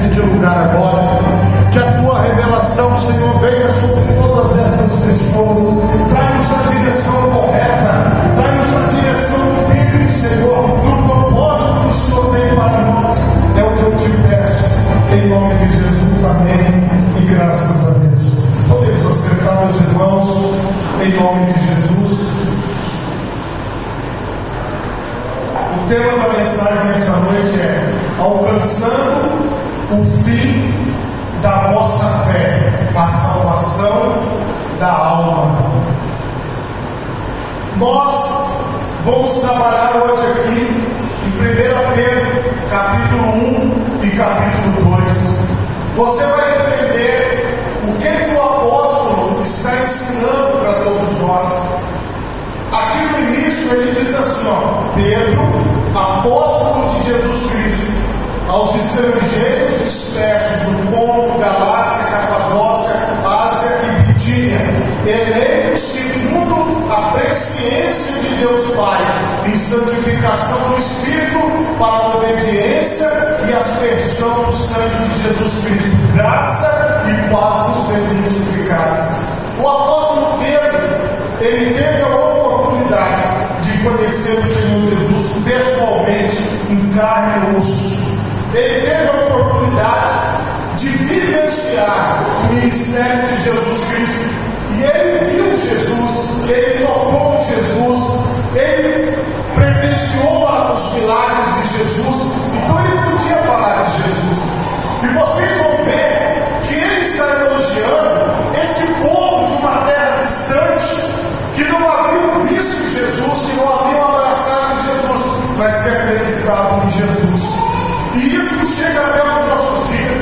neste lugar agora. Que a tua revelação, Senhor, venha sobre todas estas pessoas. Dá-nos a direção correta, dá-nos a direção firme, Senhor, no propósito que o Senhor tem para nós. É o que eu te peço, em nome de Jesus, amém, e graças a Deus. Podemos acertar, meus irmãos, em nome de Jesus. O tema da mensagem nesta noite é: alcançando o fim da vossa fé, a salvação da alma. Nós vamos trabalhar hoje aqui em 1 Pedro, capítulo 1 e capítulo 2. Você vai entender o que o apóstolo está ensinando para todos nós. Aqui no início ele diz assim, Pedro, apóstolo de Jesus Cristo, aos estrangeiros dispersos no Ponto, Galácia, Capadócia, Ásia e Bitínia, eleitos segundo a presciência de Deus Pai, em santificação do Espírito, para a obediência e aspersão do sangue de Jesus Cristo. Graça e paz nos sejam multiplicadas. O apóstolo Pedro, ele teve a oportunidade de conhecer o Senhor Jesus pessoalmente, em carne e osso. Ele teve a oportunidade de vivenciar o ministério de Jesus Cristo. E ele viu Jesus, ele tocou em Jesus, ele presenciou os milagres de Jesus. Então ele podia falar de Jesus. E vocês vão ver que ele está elogiando este povo de uma terra distante, que não haviam visto Jesus, que não haviam abraçado Jesus, mas que acreditavam em Jesus. E isso chega até os nossos dias.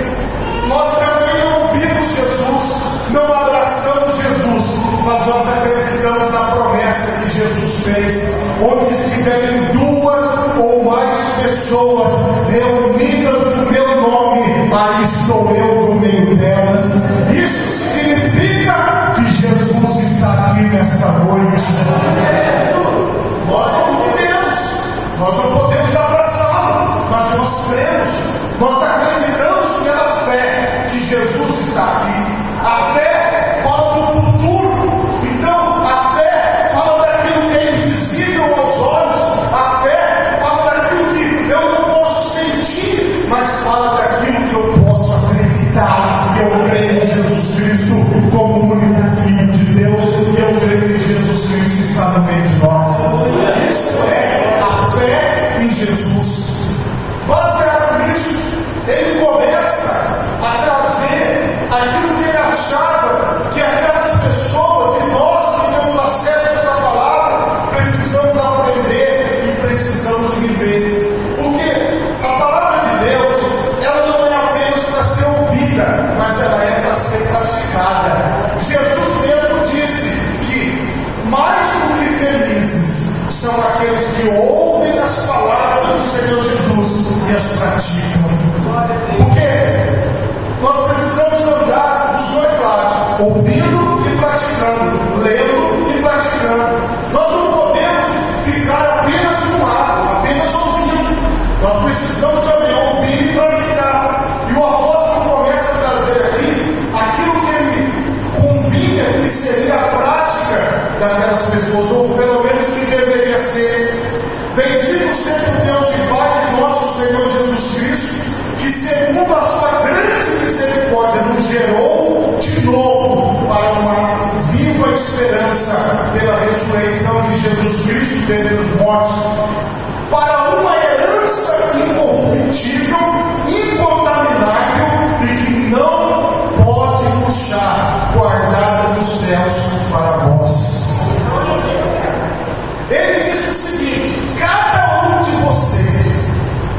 Nós também não vimos Jesus, não abraçamos Jesus, mas nós acreditamos na promessa que Jesus fez: onde estiverem duas ou mais pessoas reunidas no meu nome, aí estou eu no meio delas. Isso significa que Jesus está aqui nesta noite. Nós não vemos, nós não podemos abraçá-lo, mas nós cremos, nós acreditamos pela fé que Jesus está aqui. A fé fala do futuro, então a fé fala daquilo que é invisível aos olhos, a fé fala daquilo que eu não posso sentir, mas fala daquilo que eu posso acreditar. E eu creio em Jesus Cristo como o único Filho de Deus, e eu creio que Jesus Cristo está no meio de nós. Isso é a fé em Jesus. Baseado nisso, ele começa a trazer aquilo que ele achava que aquelas pessoas e nós que temos acesso a esta palavra precisamos aprender e precisamos viver. Porque a palavra de Deus, ela não é apenas para ser ouvida, mas ela é para ser praticada. Jesus mesmo disse que mais do que felizes são aqueles que ouvem as palavras do Senhor Jesus e as praticam. Porque nós precisamos andar dos dois lados, ouvindo e praticando, lendo e praticando. Nós não podemos ficar apenas de um lado, apenas ouvindo. Nós precisamos também ouvir e praticar. E o apóstolo começa a trazer aqui aquilo que ele convinha que seria a prática daquelas pessoas, ou pelo menos que deveria ser. Bendito seja o Deus e Pai de nosso Senhor Jesus Cristo, que segundo a sua grande misericórdia nos gerou de novo para uma viva esperança pela ressurreição de Jesus Cristo dentre os mortos, para uma herança incorruptível, incontaminável e que não pode murchar, guardada nos céus para vós. Ele diz o seguinte: cada um de vocês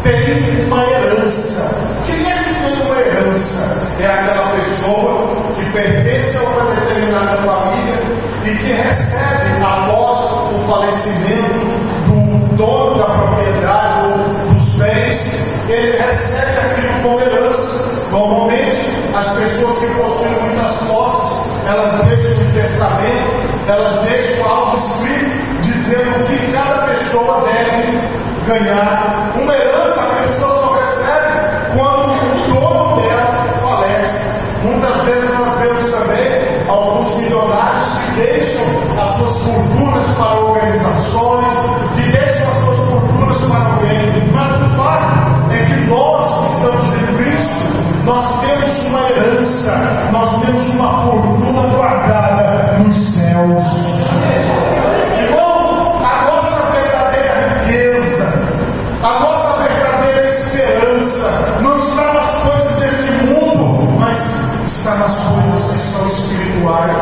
tem uma herança. Quem é que tem uma herança? É aquela pessoa que pertence a uma determinada família e que recebe, após o falecimento do dono da propriedade ou dos bens, ele recebe aquilo como herança. Normalmente, as pessoas que possuem muitas posses, elas deixam um testamento, elas deixam algo escrito dizendo o que cada pessoa deve ganhar. Uma herança a pessoa só recebe quando o dono nós temos uma herança, nós temos uma fortuna guardada nos céus. Irmãos, a nossa verdadeira riqueza, a nossa verdadeira esperança não está nas coisas deste mundo, mas está nas coisas que são espirituais.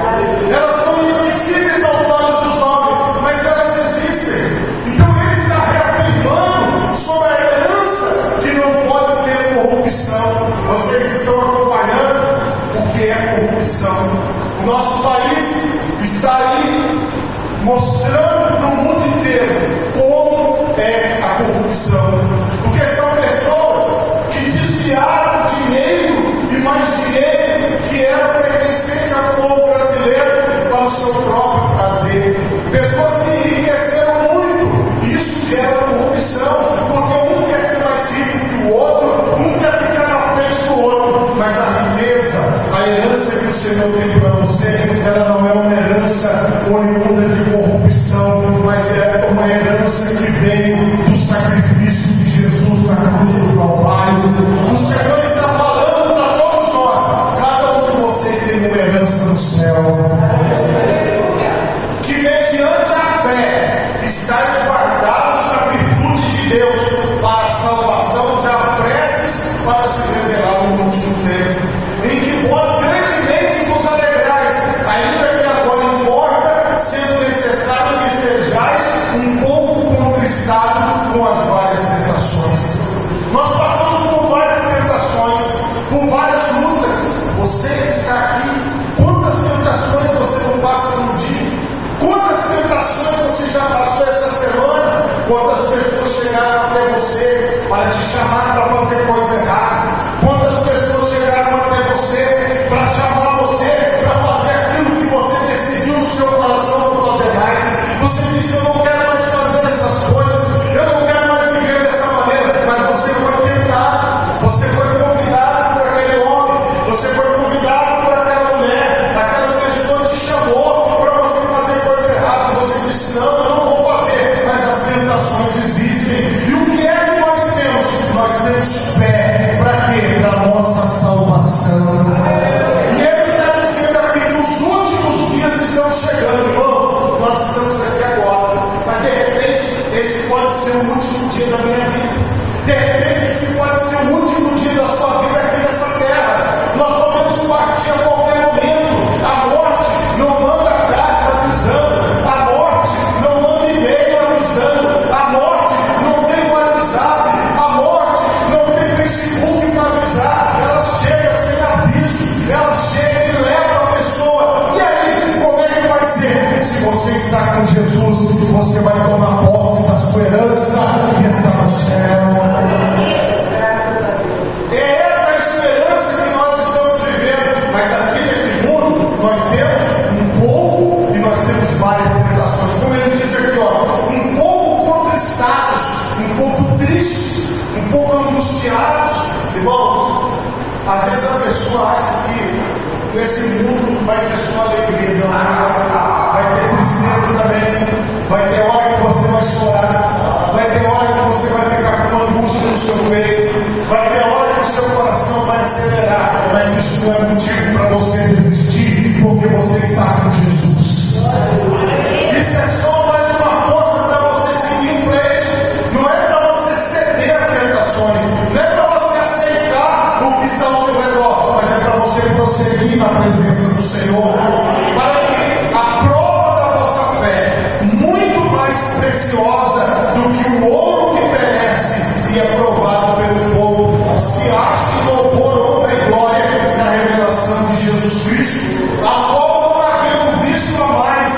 Elas são invisíveis aos olhos dos homens, mas elas existem. Então ele está reafirmando sobre a herança que não pode ter corrupção. Vocês estão acompanhando o que é corrupção. O nosso país está aí mostrando para o mundo inteiro como é a corrupção. Porque são pessoas que desviaram dinheiro e mais dinheiro que era pertencente ao povo brasileiro para o seu próprio prazer. Pessoas que enriqueceram muito, e isso gera corrupção, porque um quer ser mais rico que o outro, um quer ficar na frente do outro. Mas a riqueza, a herança que o Senhor tem para você, ela não é uma herança oriunda de corrupção, mas é uma herança que veio do sacrifício de Jesus na cruz do Calvário. O Senhor está falando para todos nós: cada um de vocês tem uma herança no céu, que mediante a fé estáis guardados na virtude de Deus para a salvação já prestes para se revelar no último tempo, em que vós grandemente vos alegrais, ainda que agora importa, sendo necessário que estejais um pouco contristado com as várias tentações. Nós passamos por várias tentações, por várias lutas. Você que está aqui, quantas tentações você não passa por dia? Quantas tentações você já passou essa semana? Quantas pessoas chegaram até você para te chamar para fazer coisa errada? Quantas pessoas chegaram até você para chamar você para fazer aquilo que você decidiu no seu coração por fazer mais? Você disse: eu não quero mais fazer essas coisas, eu não quero mais viver dessa maneira. Mas você foi tentado, você foi convidado por aquele homem, você foi convidado por aquela mulher, aquela pessoa te chamou para você fazer coisa errada. Você disse: não, eu não vou fazer. Mas as tentações existem. E o que é que nós temos? Nós temos fé. Para quê? Para a nossa salvação. E ele está dizendo aqui que os últimos dias estão chegando, irmãos. Nós estamos aqui agora, mas de repente esse pode ser o último dia da minha vida. De repente esse pode ser o último dia da sua vida aqui nessa terra. Nós podemos partir a qualquer momento. A morte não manda carta avisando, a morte não manda e-mail avisando, a morte não tem WhatsApp, a morte não tem Facebook para avisar. Ela chega sem aviso, ela chega e leva a pessoa. E aí, como é que vai ser? Se você está com Jesus, você vai tomar posse da sua herança que está no céu. É essa a esperança que nós estamos vivendo. Mas aqui neste mundo nós temos um pouco e nós temos várias tentações. Como ele diz aqui, um pouco contristados, um pouco tristes, um pouco angustiados. Irmãos, às vezes a pessoa acha que nesse mundo vai ser só alegria. Não, vai ter tristeza também. Vai ter hora que você vai chorar, vai ter hora que você vai ficar com uma angústia no seu peito, vai ter hora que o seu coração vai acelerar, mas isso não é motivo para você desistir, porque você está com Jesus. Isso é só mais uma força para você seguir em frente. Não é para você ceder às tentações, não é para você aceitar o que está ao seu redor, mas é para você prosseguir na presença do Senhor, para que a prova da vossa fé, muito mais preciosa do que o ouro que perece e é provado pelo fogo, se ache louvor, honra e glória na revelação de Jesus Cristo, a qual não havendo visto a mais,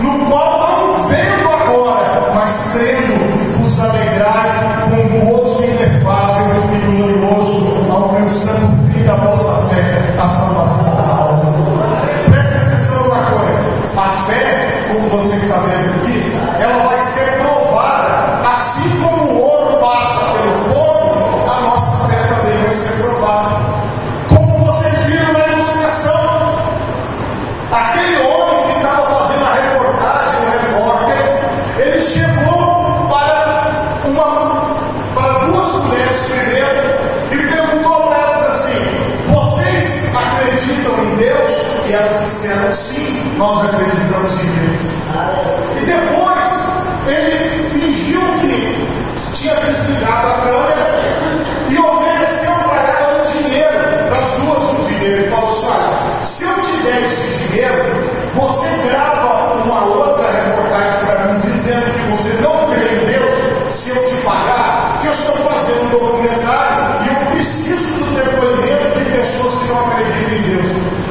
no qual não vendo agora, mas crendo, vos alegrais com gozo inefável e glorioso, alcançando o fim da vossa fé, a salvação da alma. certo. Sim, nós acreditamos em Deus. E depois, ele fingiu que tinha desligado a câmera e ofereceu para ela um dinheiro, para as duas um dinheiro. Ele falou assim: olha, se eu te der esse dinheiro, você grava uma outra reportagem para mim dizendo que você não crê em Deus, se eu te pagar, que eu estou fazendo um documentário e eu preciso do depoimento de pessoas que não acreditam em Deus.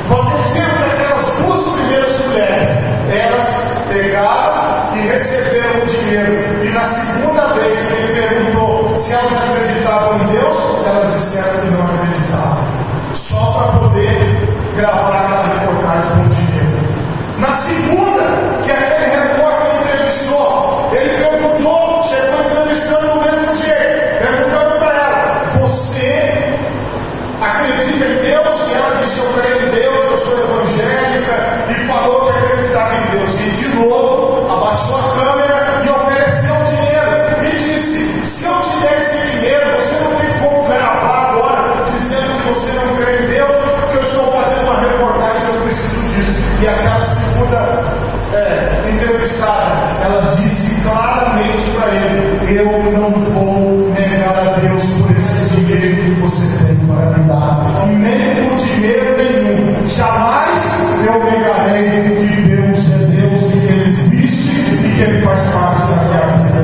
Vocês viram que aquelas duas primeiras mulheres, elas pegaram e receberam o dinheiro, e na segunda vez que ele perguntou se elas acreditavam em Deus, elas disseram que não acreditavam, só para poder gravar aquela reportagem com o dinheiro. Na segunda, que aquele repórter entrevistou, ele perguntou, chegou entrevistando do mesmo jeito, perguntando para ela: você acredita em Deus? E ela disse: eu creio em Deus, eu sou evangélica, e falou que acreditava em Deus. E de novo, abaixou a câmera e ofereceu o dinheiro. E disse: se eu te der esse dinheiro, você não tem como gravar agora, dizendo que você não crê em Deus, porque eu estou fazendo uma reportagem, eu preciso disso. E aquela segunda entrevistada, ela disse claramente para ele: eu não vou negar a Deus por esse dinheiro que você tem para me dar, nem por dinheiro nenhum. Jamais eu negarei que Deus é Deus e que Ele existe e que Ele faz parte da minha vida.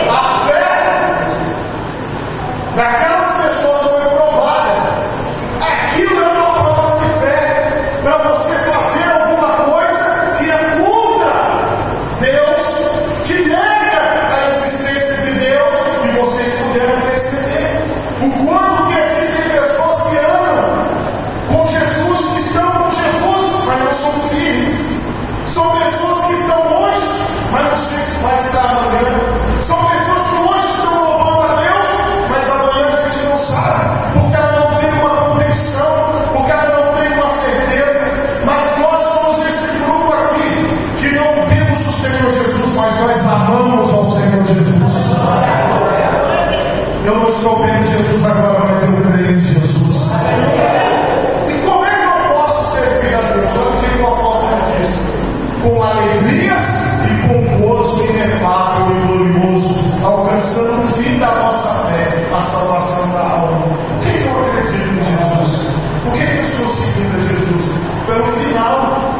A fé daquelas pessoas foi provada. Aquilo é uma prova de fé para você fazer alguma coisa que é contra Deus, que nega a existência de Deus, e vocês puderam perceber o quanto que existem pessoas que andam com Jesus, que estão com Jesus, mas não são firmes. São pessoas que estão hoje, mas não sei se vai estar amanhã. São pessoas que hoje estão louvando a Deus, mas amanhã a gente não sabe, porque ela não tem uma convicção, porque ela não tem uma certeza. Mas nós somos esse grupo aqui, que não vemos o Senhor Jesus, mas nós amamos ao Senhor Jesus. Eu não estou vendo Jesus agora, mas eu creio em Jesus. E como é que eu posso servir a Deus? Olha o que o apóstolo diz: com alegrias e com gozo inefável e glorioso, alcançando o fim da nossa fé, a salvação da alma. Por que eu acredito em Jesus? Por que eu estou seguindo a Jesus? Pelo final.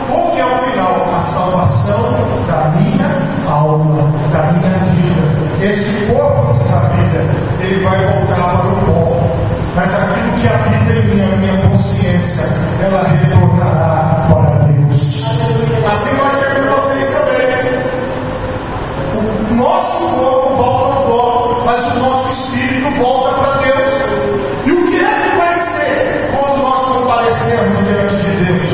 Qual que é o final? A salvação da minha alma, da minha vida. Esse corpo dessa vida, ele vai voltar para o pó, mas aquilo que habita em mim, a minha consciência, ela retornará para Deus. Assim vai ser com vocês também. O nosso corpo volta ao pó, mas o nosso espírito volta para Deus. E o que é que vai ser quando nós comparecermos diante de Deus?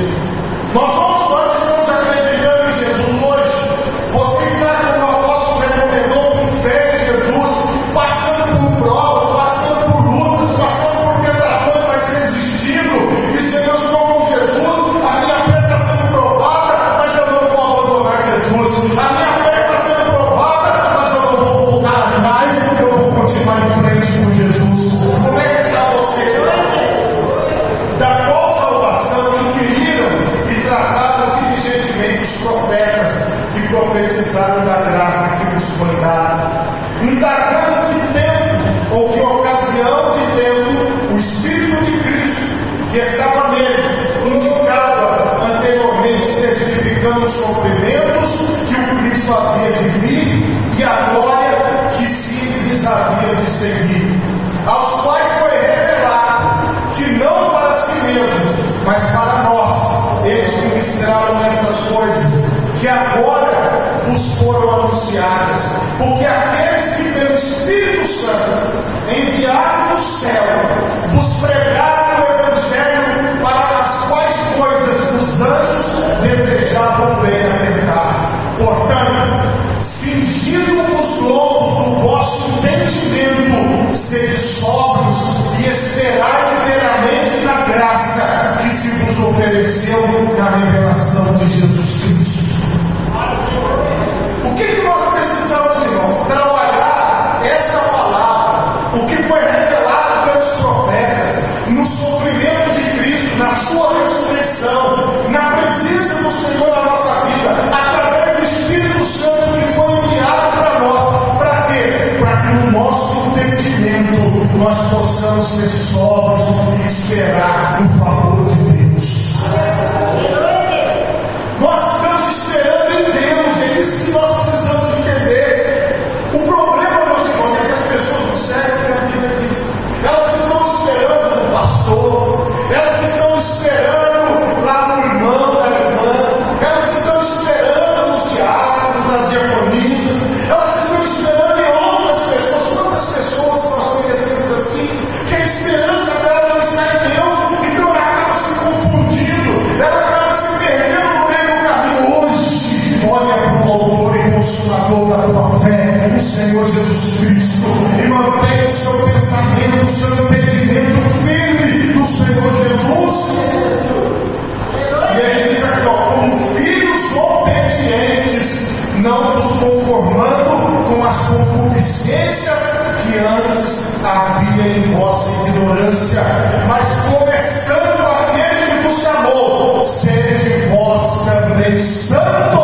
Nós estamos acreditando em Jesus hoje. Você está, como o apóstolo recomendou, com fé em Jesus, passando por provas, passando por lutas, passando por tentações, mas resistindo, dizendo: eu estou com Jesus, a minha fé está sendo provada, mas eu não vou abandonar Jesus. A minha fé está sendo provada, mas eu não vou voltar atrás, porque eu vou continuar em frente com Jesus. Como é que está você? Da qual salvação inquiriram e trataram diligentemente os profetas que profetizaram da graça que nos foi dada, indagando que tempo ou que ocasião de tempo o Espírito de Cristo que estava neles indicava anteriormente, testificando os sofrimentos que o Cristo havia de vir e a glória que se lhes havia de seguir, aos quais foi revelado que não para si mesmos, mas para nós, eles ministraram estas coisas, que agora vos foram anunciadas, porque aqueles que pelo Espírito Santo, enviado do céu, vos pregaram o Evangelho, para as quais coisas os anjos desejavam bem atentar. Portanto, cingindo os lombos do vosso entendimento, sede sóbrios e esperai inteiramente na graça que se vos ofereceu na revelação de Jesus Cristo. O que nós precisamos, irmãos? Trabalhar esta palavra, o que foi revelado pelos profetas, no sofrimento de Cristo, na sua ressurreição, na presença esperar no favor de Deus. Nós estamos esperando em Deus, é isso que nós precisamos entender. O problema, meus irmãos, é que as pessoas não servem o que a Bíblia diz. Elas estão esperando no pastor, elas estão esperando lá no irmão, da irmã, elas estão esperando nos diáconos, nas diaconisas, elas estão esperando em outras pessoas. Quantas pessoas nós conhecemos assim, que a esperança dela não está em Deus, então ela acaba se confundindo, ela acaba se perdendo no meio do caminho. Hoje, olha para o autor e consumador da tua fé, o Senhor Jesus Cristo, e mantenha o seu pensamento, o seu entendimento firme no Senhor Jesus. E ele diz aqui, como filhos obedientes, não vos conformando com as concupiscências que antes havia em vossa ignorância, mas começando aquele que vos chamou, sede vós também santos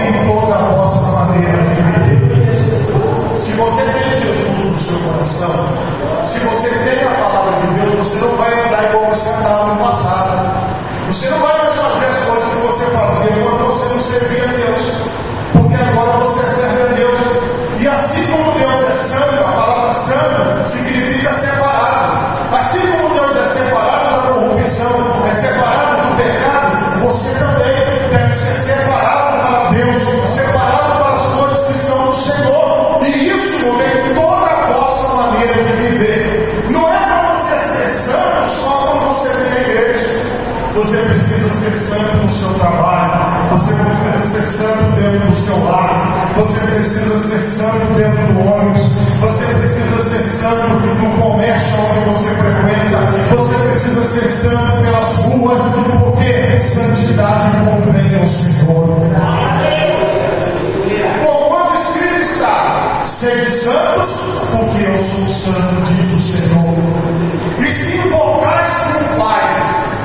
em toda a vossa maneira de viver. Se você tem Jesus no seu coração, se você tem a palavra de Deus, você não vai andar igual você andava no passado. Você não vai mais fazer as coisas que você fazia quando você não servia a Deus, porque agora você serve a Deus. E assim como Deus é santo, a palavra santo significa separado. Assim como Deus é separado da corrupção, é separado do pecado, você também deve ser separado para Deus, separado para as coisas que são do Senhor. E isso vem toda a vossa maneira de viver. Não é para você ser santo só quando você vem à igreja. Você precisa ser santo no seu trabalho, você precisa ser santo dentro do seu lar, você precisa ser santo dentro do ônibus, você precisa ser santo no comércio onde você frequenta, você precisa ser santo pelas ruas, porque santidade convém ao Senhor. Bom, quando escrito está, sede santos, porque eu sou santo, diz o Senhor. E se invocais como Pai,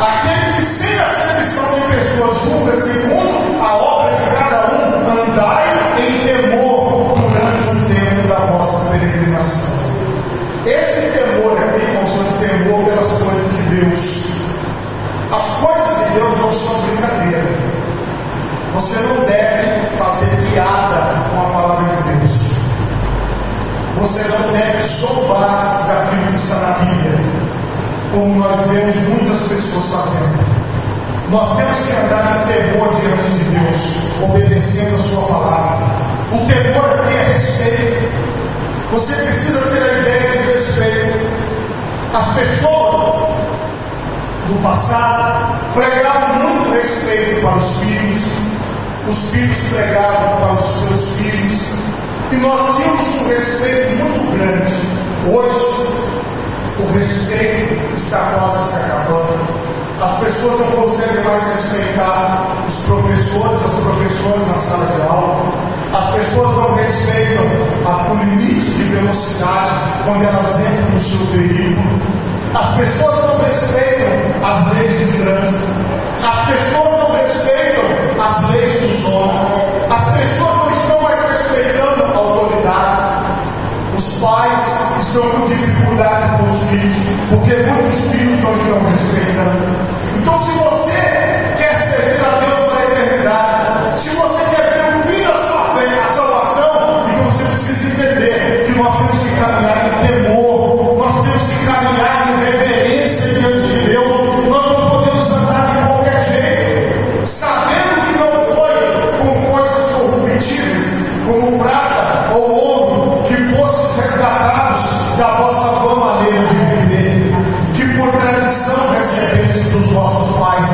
aquele que sem acepção de pessoas julga segundo a obra de cada um, andai em temor durante o tempo da vossa peregrinação. Esse temor aqui, irmãos, é um temor pelas coisas de Deus. As coisas de Deus não são brincadeira. Você não deve fazer piada com a palavra de Deus. Você não deve zombar daquilo que está na Bíblia, como nós vemos muitas pessoas fazendo. Nós temos que andar em temor diante de Deus, obedecendo a sua palavra. O temor aqui é respeito. Você precisa ter a ideia de respeito. As pessoas do passado pregavam muito respeito para os filhos pregavam para os seus filhos, e nós tínhamos um respeito muito grande. Hoje, o respeito está quase se acabando. As pessoas não conseguem mais respeitar os professores, as professoras na sala de aula. As pessoas não respeitam o limite de velocidade quando elas entram no seu veículo. As pessoas não respeitam as leis de trânsito. As pessoas não respeitam as leis dos homens. As pessoas não estão mais respeitando a autoridade. Os pais estão com dificuldade com os filhos, porque muitos filhos não estão respeitando. Então, se você quer servir a Deus para a eternidade, se você quer ver o fim da sua fé, a salvação, então você precisa entender que nós temos que caminhar em temor, nós temos que caminhar em reverência diante de Deus. Nós não podemos andar de qualquer jeito, sabendo que não foi com coisas corruptíveis, como prata ou ouro, que fostes resgatados da vossa boa maneira de viver, que por tradição recebestes dos vossos pais,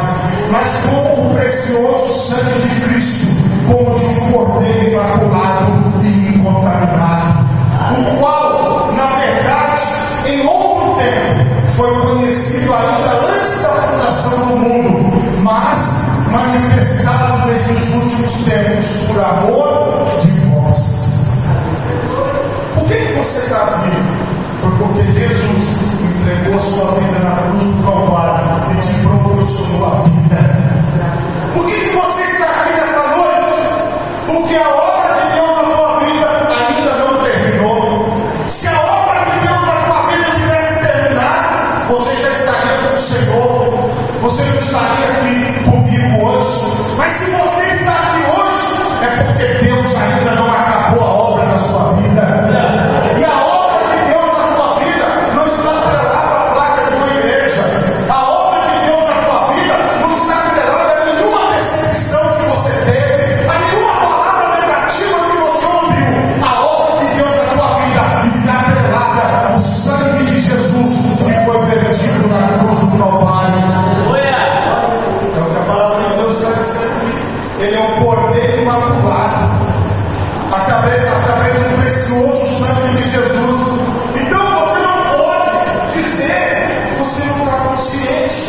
mas com o precioso sangue de Cristo, como de um cordeiro imaculado e incontaminado, o qual, na verdade, em outro tempo, foi conhecido ainda antes da fundação do mundo, mas manifestado nestes últimos tempos por amor de vós. Por que você está vivo? Foi porque Jesus entregou sua vida na cruz do Calvário e te proporcionou a vida. Por que você está aqui nesta noite? Porque a obra de Deus na tua vida ainda não terminou. Se a obra de Deus na tua vida tivesse terminado, você já estaria com do Senhor, você não estaria aqui comigo hoje. Mas se você está aqui hoje, é porque Deus ainda não acabou a obra na sua vida. E a obra de Deus na tua vida não está atrelada à placa de uma igreja. A obra de Deus na tua vida não está atrelada a nenhuma decepção que você teve, a nenhuma palavra negativa que você ouviu. A obra de Deus na tua vida está atrelada ao sangue de Jesus que foi vertido na cruz do Calvário. É o que a palavra de Deus está dizendo aqui. Ele é o cordeiro imaculado, através do precioso sangue de Jesus. Então você não pode dizer que você não está consciente.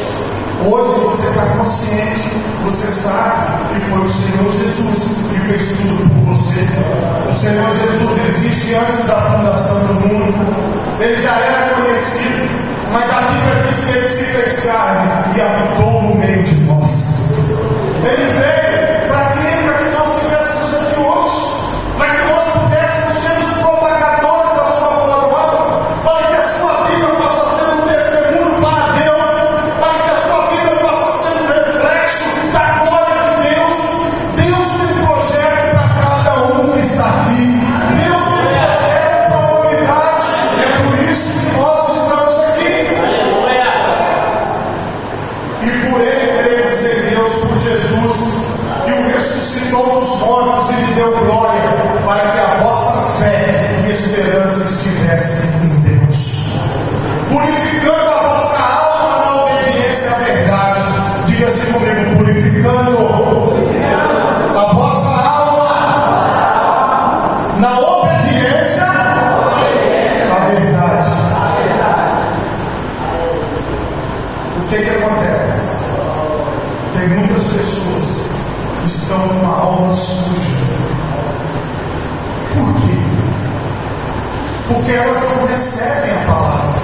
Hoje você está consciente, você sabe que foi o Senhor Jesus que fez tudo por você. O Senhor Jesus existe antes da fundação do mundo. Ele já era conhecido, mas a Bíblia diz que ele se fez carne e habitou no meio de nós. Ele veio para quê? Para que nós estivéssemos aqui hoje, para que nós pudéssemos ser os propagadores da sua boa nova, para que a sua vida possa ser um testemunho para Deus, para que a sua vida possa ser um reflexo da glória de Deus. Deus tem um projeto para cada um que está aqui. Deus tem um projeto para a humanidade. É por isso que nós estamos aqui. E por ele cremos em Deus, por Jesus, que o ressuscitou dos mortos e lhe deu glória, para que a vossa fé e esperança estivessem em Deus, purificando a vossa alma na obediência à verdade. Diga-se comigo: purificando a vossa alma na obediência à verdade. O que acontece? Tem muitas pessoas que estão com uma alma suja. Por quê? Porque elas não recebem a palavra.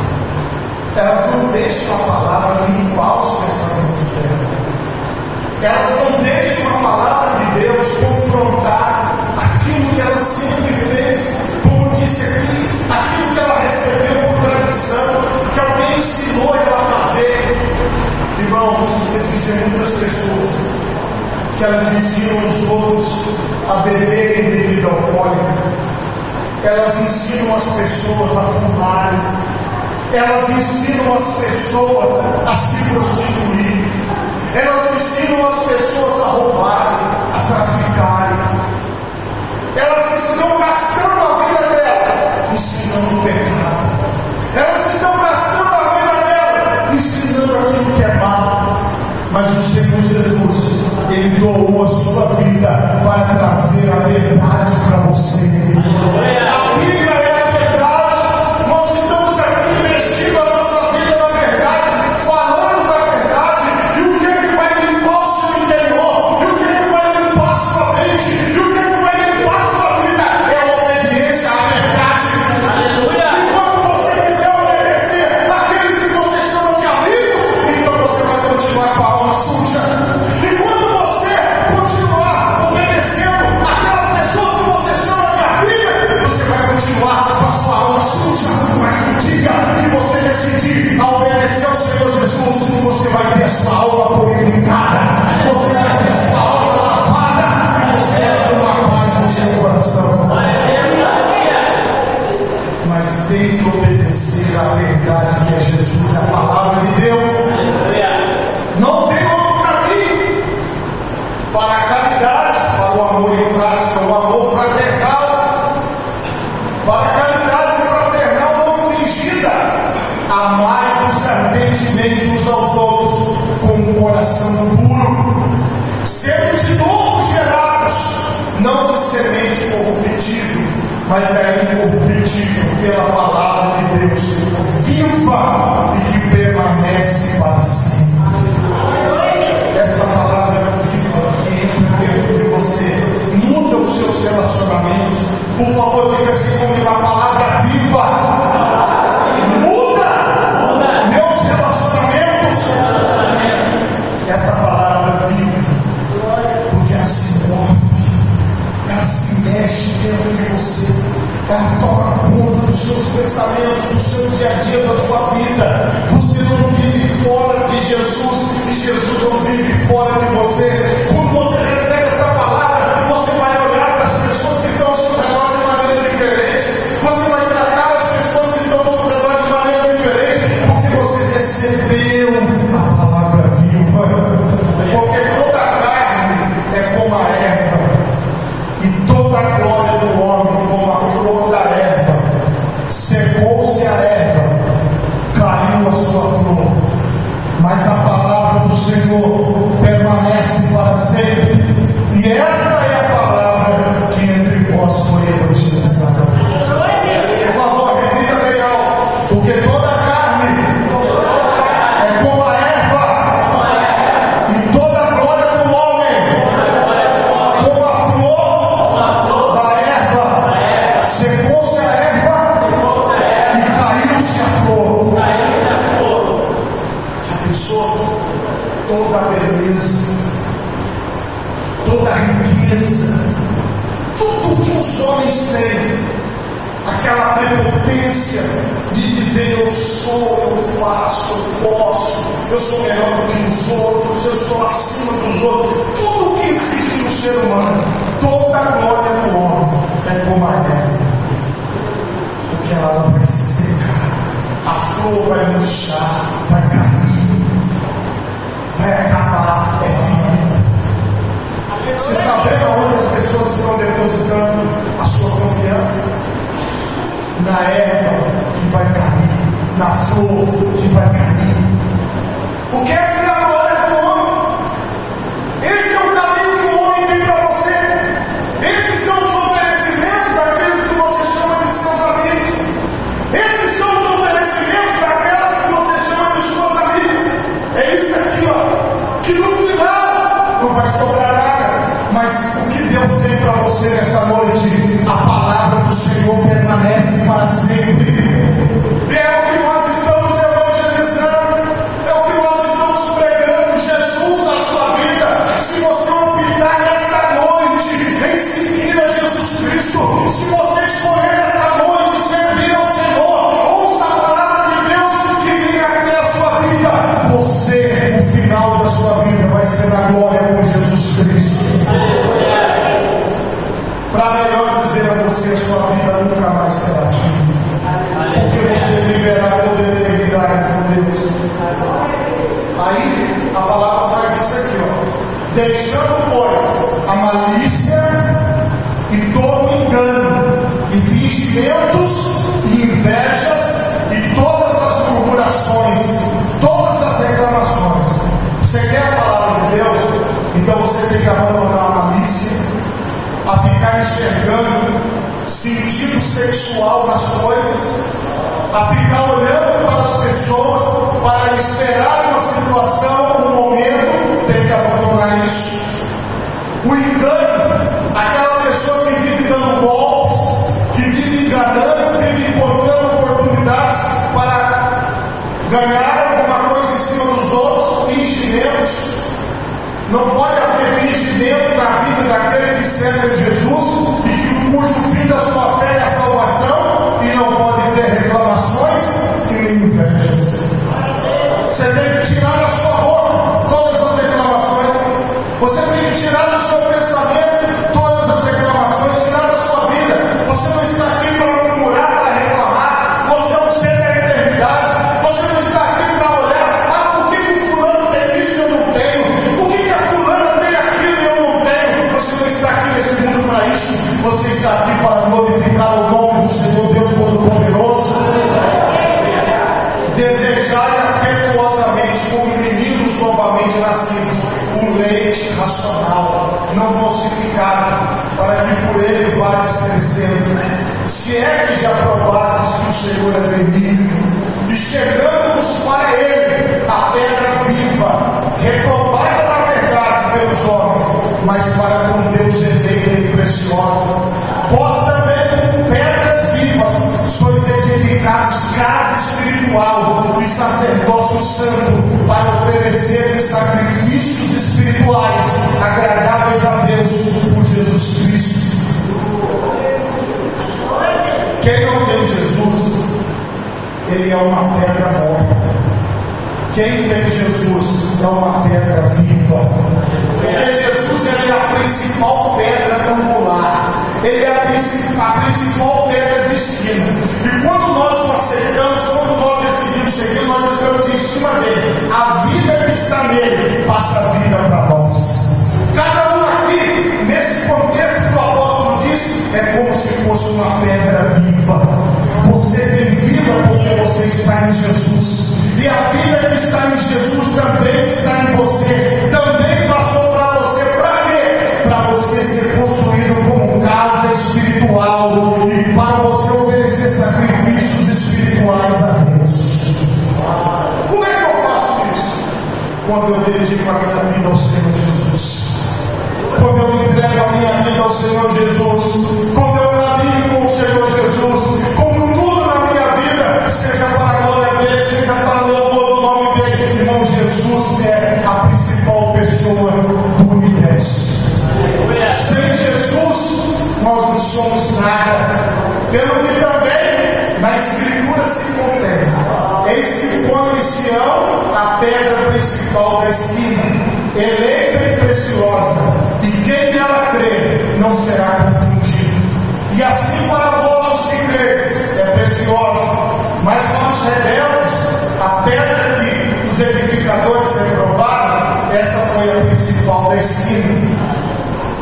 Elas não deixam a palavra limpar os pensamentos dela. Elas não deixam a palavra de Deus confrontar aquilo que ela sempre fez, como disse aqui, aquilo que ela recebeu por tradição, que alguém ensinou ela a fazer. Irmãos, existem muitas pessoas que elas ensinam os outros a beberem bebida alcoólica, elas ensinam as pessoas a fumarem, elas ensinam as pessoas a se prostituir, elas ensinam as pessoas a roubarem, a traficarem. Elas estão gastando a vida delas ensinando o pecado. Elas estão gastando a vida delas ensinando aquilo que é mal. Mas o Senhor Jesus, Ele doou a sua vida para trazer a verdade para você. A Bíblia é a verdade. Nós estamos aqui investindo a nossa vida na verdade, falando da verdade. E o que é que vai limpar o seu interior? E o que é que vai limpar a sua mente? E o que é que vai limpar a sua vida? É a obediência à verdade. E quando você quiser obedecer àqueles que você chama de amigos, então você vai continuar com a alma suja. E quando você continuar obedecendo aquelas pessoas que você chama de amigas, você vai continuar com a sua alma suja. Mas no dia que você decidir a obedecer ao Senhor Jesus, você vai ter a sua alma purificada, você vai ter a sua alma lavada, e você vai ter uma paz no seu coração. Mas tem que obedecer à verdade que é Jesus, a palavra de Deus. Não tem outro caminho para a caridade, para o amor em prática, o amor fraternal, para a caridade fraternal não fingida. Amai-vos ardentemente uns aos outros com um coração puro, sendo de novo gerados, não de semente corruptível, mas da incorruptível, pela palavra de Deus, viva e que permanece para sempre. Esta palavra viva que entra dentro de você, muda os seus relacionamentos. Por favor, diga assim comigo: a palavra viva muda meus relacionamentos. Esta palavra viva, porque ela se move, ela se mexe dentro de você, ela toma conta dos seus pensamentos, do seu dia a dia, da sua vida. a palavra viva, porque toda carne é como a erva, e toda a glória do homem como a flor da erva. Secou-se a erva, caiu a sua flor, mas a palavra do Senhor permanece para sempre. E esta é a palavra que entre vós foi evangelizada. Por favor, repita bem alto, porque toda carne é como a erva, e toda a glória do homem como a flor da erva. Secou-se a erva e caiu-se a flor. Já pensou? Toda a beleza, toda a riqueza, tudo que os homens têm, aquela prepotência de dizer eu sou, eu faço, eu posso, eu sou melhor do que os outros, eu estou acima dos outros, tudo que existe no ser humano, toda a glória do homem é como a erva, porque ela vai se secar, a flor vai murchar, vai cair, vai acabar, é vida. Você está vendo aonde as pessoas estão depositando a sua confiança? Na erva que vai cair, na flor que vai cair. Porque essa é a glória do homem. Esse é o caminho que o homem tem para você. Esses são os oferecimentos daqueles que você chama de seus amigos. Esses são os oferecimentos daquelas que você chama de suas amigas. É isso aqui, ó, que no final não vai sobrar nada. Mas o que Deus tem para você nesta noite, a palavra do Senhor permanece para sempre. É o que nós estamos evangelizando, é o que nós estamos pregando, Jesus na sua vida. Se você optar nesta noite em seguir a Jesus Cristo, se você escolher nesta noite servir ao Senhor, ouça a palavra de Deus que vem aqui na sua vida, você, no final da sua vida, vai ser na glória com Jesus Cristo. Para melhor dizer a você, a sua vida nunca mais será fim, porque você viverá toda a eternidade com Deus. Aí a palavra faz isso aqui, ó: deixando, pois, a malícia e todo o engano, e fingimentos e invejas, e todas as murmurações, todas as reclamações. Você quer a palavra de Deus? Então você tem que abandonar a malícia, a ficar enxergando sentido sexual nas coisas, a ficar olhando para as pessoas, para esperar uma situação, um momento. Tem que abandonar isso. O engano, aquela pessoa que vive dando golpes, que vive enganando, vive encontrando oportunidades para ganhar alguma coisa em cima dos outros, fingimentos. Não pode haver fingimento na vida daquele que serve Jesus e cujo fim da sua fé é a salvação, e não pode ter reclamações e nem invejas. Você tem que tirar da sua boca todas as reclamações. Você tem que tirar do seu pensamento todas as reclamações, tirar da sua vida. Você não está aqui para murmurar, para reclamar. Você é um ser da eternidade. Você não está aqui para olhar, por que o fulano tem isso e eu não tenho? Por que a fulana tem aquilo e eu não tenho? Você não está aqui nesse mundo para isso. Você está aqui para glorificar o nome do Senhor Deus Todo-Poderoso. Desejai afetuosamente, como meninos novamente nascidos, o leite racional, não falsificado, para que por ele vais crescendo. Se é que já provastes que o Senhor é benigno, e chegamos para ele, a pedra viva, reprovada na verdade pelos homens, mas para com Deus herdeira e preciosa. Vós também, como pedras vivas, sois edificados casa espiritual e sacerdócio santo, para oferecer sacrifícios espirituais agradáveis a Deus por Jesus Cristo. Quem não tem Jesus, ele é uma pedra morta. Quem tem Jesus é uma pedra viva. Porque Jesus, ele é a principal pedra angular. ele é a principal pedra de esquina. E quando nós o aceitamos, quando nós decidimos seguir, nós estamos em cima dele. A vida que está nele passa a vida para nós. Cada um aqui, nesse contexto que o apóstolo diz, é como se fosse uma pedra viva. Você tem vida porque você está em Jesus. E a vida que está em Jesus também está em você. Também passou para você. Para quê? Para você ser construído como casa espiritual. E para você oferecer sacrifícios espirituais a Deus. Como é que eu faço isso? Quando eu dedico a minha vida ao Senhor Jesus. Quando eu entrego a minha vida ao Senhor Jesus. Quando eu caminho com o Senhor Jesus. Como tudo na minha vida, seja para a glória dele, seja para o louvor do nome dele. Irmão, Jesus é a principal pessoa do universo. Sem Jesus, nós não somos nada. Pelo que também na Escritura se contém. Eis que põe em Sião a pedra principal da esquina, eleita e preciosa, e quem nela crê não será confundido. E assim para vós os que credes é preciosa, mas para os rebeldes, a pedra que os edificadores reprovaram, essa foi a principal da esquina,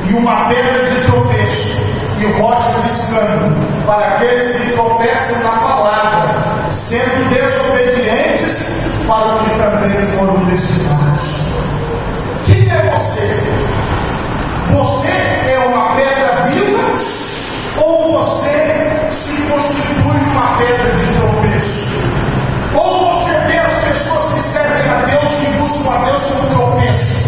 e uma pedra de tropeço e rocha de escândalo para aqueles que tropeçam na palavra, sendo desobedientes para o que também foram destinados. Quem é você? Você é uma pedra viva ou você se constitui uma pedra de tropeço? Ou você vê as pessoas que servem a Deus, que buscam a Deus como tropeço?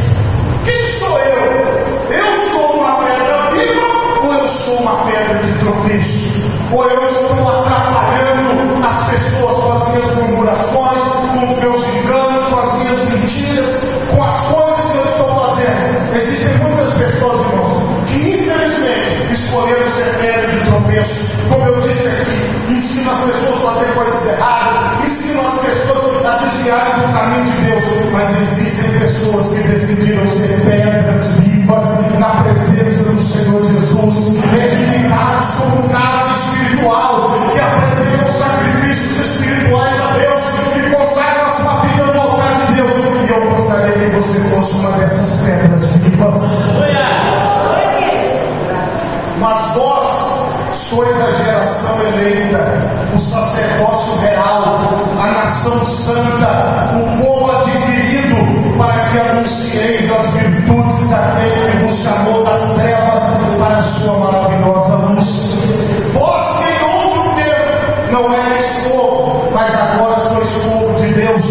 Quem sou eu? Eu sou uma pedra viva ou eu sou uma pedra de tropeço? Ou eu estou atrapalhando as pessoas com as minhas murmurações, com os meus enganos, com as minhas mentiras, com as coisas que eu estou fazendo? Existem muitas pessoas, irmãos, que infelizmente escolheram ser pedra de tropeço. Como eu disse aqui, ensinam as pessoas a fazer coisas erradas, ensinam as pessoas a desviarem do caminho de Deus. Mas existem pessoas que decidiram ser pedras vivas na presença do Senhor Jesus, edificados como casa espiritual, que apresentam sacrifícios espirituais a Deus, que consagram a sua vida no altar de Deus. E eu gostaria que você fosse uma dessas pedras vivas. Mas vós sois a geração eleita, o sacerdócio real, a nação santa, o povo adquirido, para que anuncieis as virtudes daquele que vos chamou das trevas para a sua maravilhosa luz. Vós que em outro tempo não erais povo, mas agora sois povo de Deus,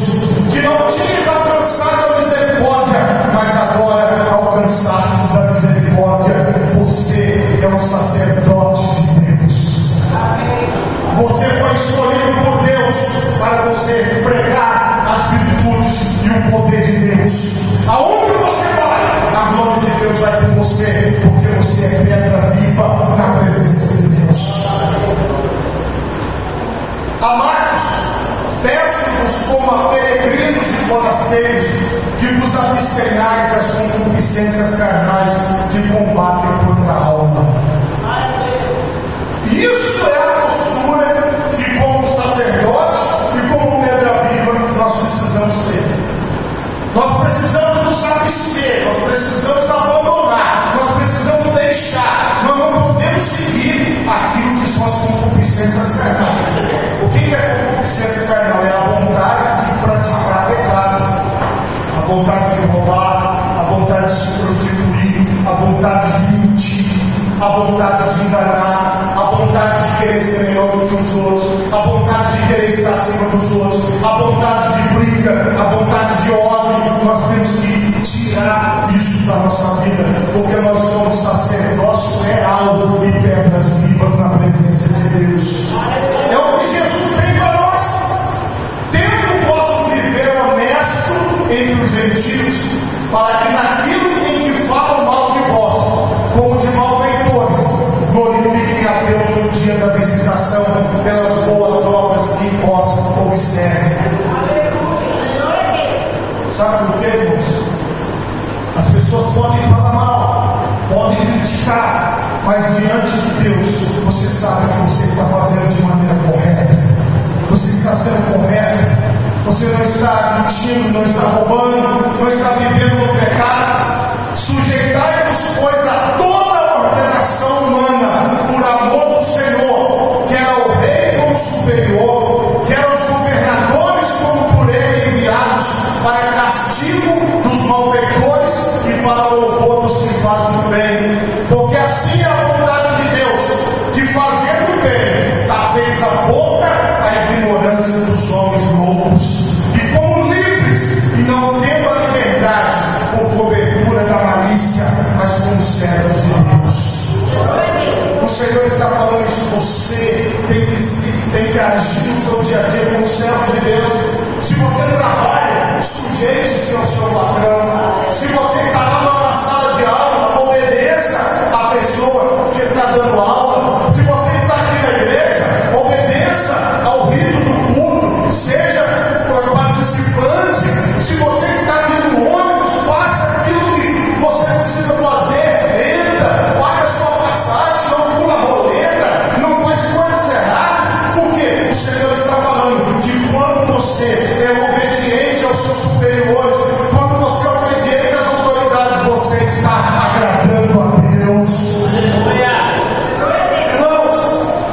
que não tinhas alcançado a misericórdia, mas agora alcançastes a misericórdia. Você é um sacerdote de Deus. Você foi escolhido por Deus para você pregar as virtudes e o poder de Deus. Aonde você vai, a glória de Deus vai com você, porque você é pedra viva na presença de Deus. Amados, peço-vos como a peregrinos e forasteiros, que vos abstenhais das concupiscências carnais que combatem contra a alma. Isso é a postura que, como sacerdote e como pedra viva, nós precisamos ter. Nós precisamos nos abster, nós precisamos abandonar, nós precisamos deixar. Nós não podemos seguir aquilo que são as concupiscências carnais. O que é concupiscência carnal? É a vontade de praticar pecado, a vontade de roubar, a vontade de se prostituir, a vontade de mentir, a vontade de enganar, a vontade de querer ser melhor do que os outros, a vontade de querer estar acima dos outros, a vontade de briga, a vontade de ódio. Nós temos que tirar isso da nossa vida, porque nós somos sacerdócio real e pedras vivas na presença de Deus. É o que Jesus tem para nós. Tendo o vosso viver honesto entre os gentios, para que naquilo em que falam mal de vós, como de malfeitores, glorifiquem a Deus no dia da visitação, pelas boas obras que em vós observem. Sabe por quê, irmãos? As pessoas podem falar mal podem criticar, mas diante de Deus, você sabe que você está fazendo de maneira correta. Você está sendo correto. Você não está mentindo, não está roubando, não está vivendo no pecado. Sujeitai-vos, pois, a toda a ordenação humana, por amor do Senhor, quer ao rei como superior, quer aos governadores como por ele enviados, para castigo dos malfeitores e para o louvor dos que fazem o bem. Porque assim é a vontade de Deus, que fazendo o bem, tapeis a boca à ignorância dos homens loucos, e como livres, e não tendo a liberdade por cobertura da malícia, mas como servos de Deus. O Senhor está falando isso. Você tem que agir no seu dia a dia como servo de Deus. Se você trabalha, sujeite-se ao seu patrão. Se você está lá numa sala de aula, obedeça a pessoa que está dando aula. Se você está aqui na igreja, obedeça ao rito do culto. Seja participante. Se você está aqui no ônibus, faça aquilo que você precisa fazer. Entra, paga a sua passagem, não pula roleta, não faz coisas erradas. Porque o Senhor está falando que quando você é obediente aos seus superiores, quando você é obediente às autoridades, você está agradando a Deus. Irmãos,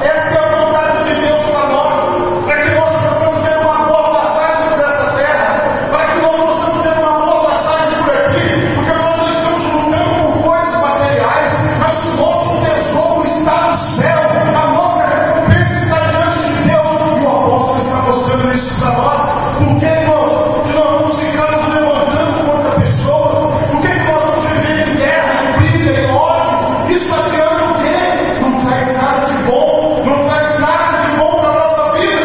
essa é a vontade de Deus para nós, para que nós possamos ter uma boa passagem por essa terra, para que nós possamos ter uma boa passagem por aqui, porque nós não estamos lutando por coisas materiais, mas o nosso tesouro está no céu, a nossa recompensa está diante de Deus, e o apóstolo está mostrando isso para nós. Por que nós vamos ficar nos levantando contra pessoas? Por que nós vamos viver em guerra, em briga, em ódio? Isso adianta o quê? Não traz nada de bom, não traz nada de bom para a nossa vida.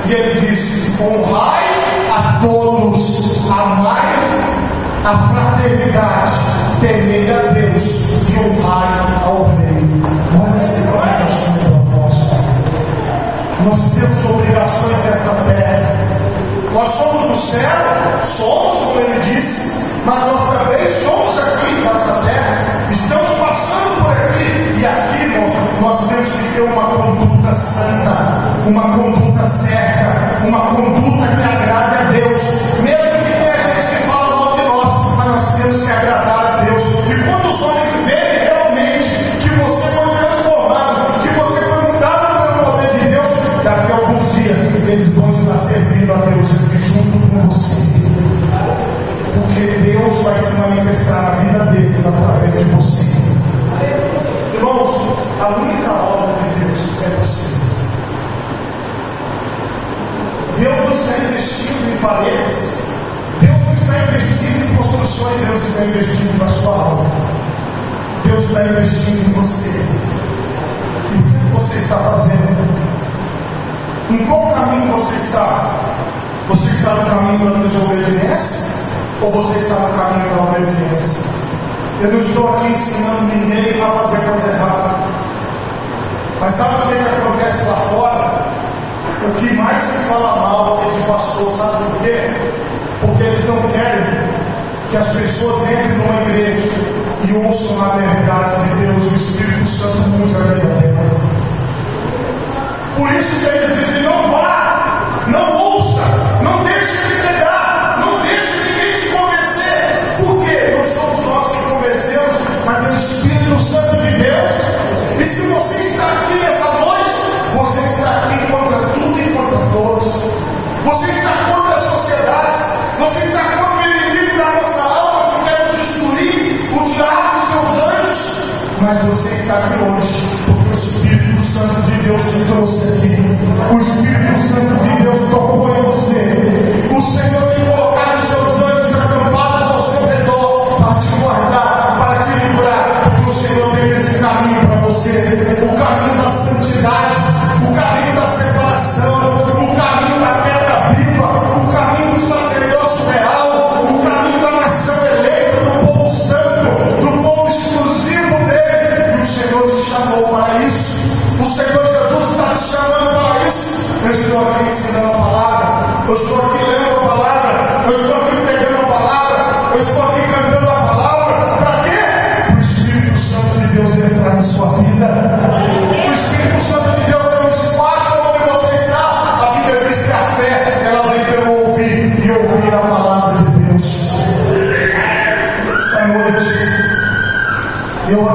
E ele diz: honrai a todos, amai a fraternidade, temei a Deus e honrai ao rei. Olha essa recomendação do apóstolo. Nós temos obrigações nessa terra. Nós somos do céu, somos, como ele disse, mas nós também somos aqui nessa terra, estamos passando por aqui, e aqui, irmãos, nós temos que ter uma conduta santa, uma conduta certa, uma conduta que agrade a Deus, mesmo que tenha gente que fala mal de nós, mas nós temos que agradar a Deus. E quando os homens verem realmente que você foi transformado, que você foi mudado pelo poder de Deus, daqui a alguns dias eles vão estar servindo a Deus junto com você, porque Deus vai se manifestar na vida deles através de você. Irmãos, a única obra de Deus é você. Deus não está investindo em paredes, Deus não está investindo em construções, Deus está investindo na sua alma, Deus está investindo em você. E o que você está fazendo? Em qual caminho você está? Você está no caminho da desobediência? Ou você está no caminho da obediência? Eu não estou aqui ensinando ninguém a fazer coisa errada. Mas sabe o que acontece lá fora? O que mais se fala mal é de pastor, sabe por quê? Porque eles não querem que as pessoas entrem numa igreja e ouçam a verdade de Deus, o Espírito Santo mude a vida delas. Por isso que eles dizem: não vá, não ouça, não deixe de pregar, não deixe ninguém te convencer. Por quê? Não somos nós que convencemos, mas é o Espírito Santo de Deus. E se você está aqui nessa noite, você está aqui contra tudo e contra todos. Você está contra a sociedade, você está contra o inimigo da nossa alma que quer nos destruir, o diabo e os seus anjos. Mas você está aqui hoje porque o Espírito Santo de Deus te trouxe aqui. O Espírito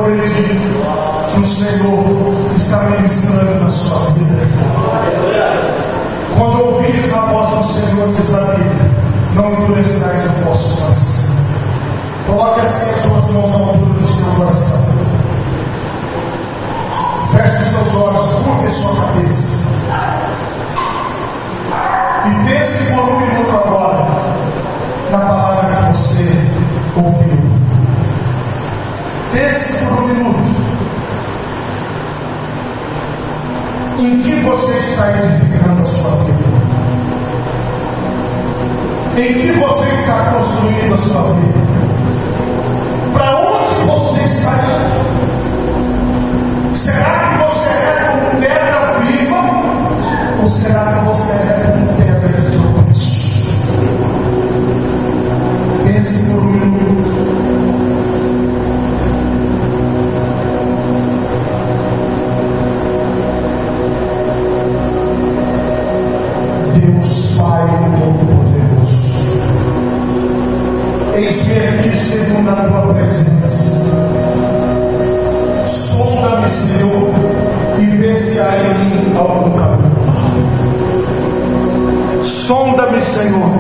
acredito que o Senhor está ministrando na sua vida. Quando ouvires a voz do Senhor, diz a Bíblia, não endureçais o vosso coração. Coloque assim as tuas mãos na altura do seu coração. Feche os seus olhos, curve a sua cabeça. E pense por um minuto agora na palavra que você ouviu. Pense por um minuto. Em que você está edificando a sua vida? Em que você está construindo a sua vida? Para onde você está indo? Será que você é como pedra viva? Ou será que você é como pedra de tropeço? Pense por um minuto. Deus Pai Todo-Poderoso, eis-me aqui segundo a tua presença. Sonda-me, Senhor, e vê se há em mim algum caminho. Sonda-me, Senhor,